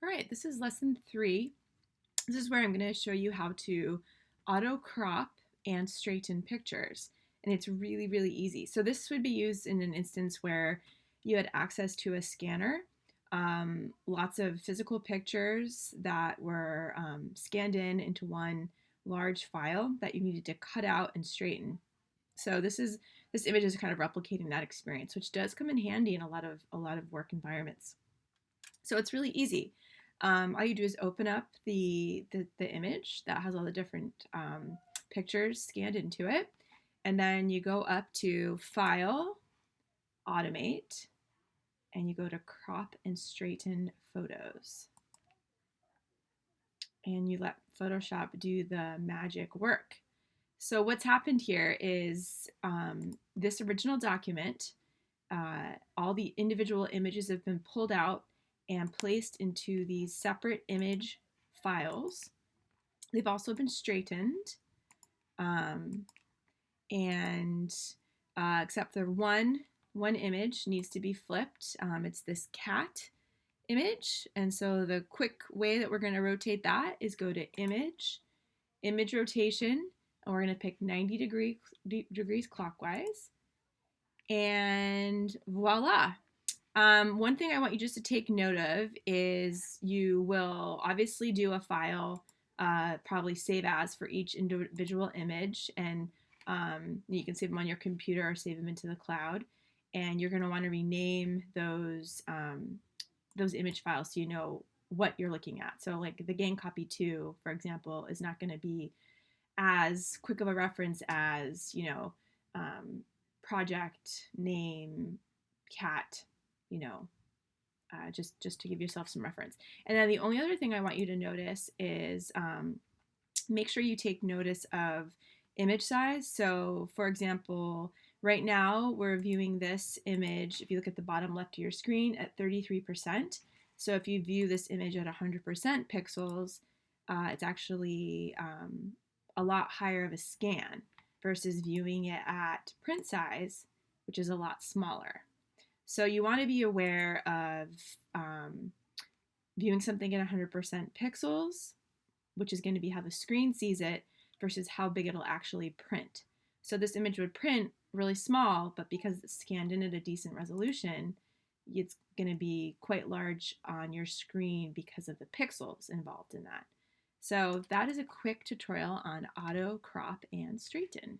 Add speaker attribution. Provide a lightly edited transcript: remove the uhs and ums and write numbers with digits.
Speaker 1: All right, this is lesson 3. This is where I'm going to show you how to auto crop and straighten pictures. And it's really, really easy. So this would be used in an instance where you had access to a scanner, lots of physical pictures that were scanned into one large file that you needed to cut out and straighten. So this image is kind of replicating that experience, which does come in handy in a lot of work environments. So it's really easy. All you do is open up the image that has all the different pictures scanned into it, and then you go up to File, Automate, and you go to Crop and Straighten Photos. And you let Photoshop do the magic work. So what's happened here is this original document, all the individual images have been pulled out and placed into these separate image files. They've also been straightened, um, and except for one image needs to be flipped. It's this cat image, and so the quick way that we're going to rotate that is go to Image Rotation, and we're going to pick 90 degrees clockwise, and voila. One thing I want you just to take note of is you will obviously do a file, probably save as for each individual image, and you can save them on your computer or save them into the cloud. And you're going to want to rename those image files so you know what you're looking at. So like the gang copy 2, for example, is not going to be as quick of a reference as, project name cat, you know, just to give yourself some reference. And then the only other thing I want you to notice is make sure you take notice of image size. So for example, right now we're viewing this image, if you look at the bottom left of your screen, at 33%. So if you view this image at 100% pixels, it's actually a lot higher of a scan versus viewing it at print size, which is a lot smaller. So you want to be aware of viewing something at 100% pixels, which is going to be how the screen sees it, versus how big it'll actually print. So this image would print really small, but because it's scanned in at a decent resolution, it's going to be quite large on your screen because of the pixels involved in that. So that is a quick tutorial on auto crop and straighten.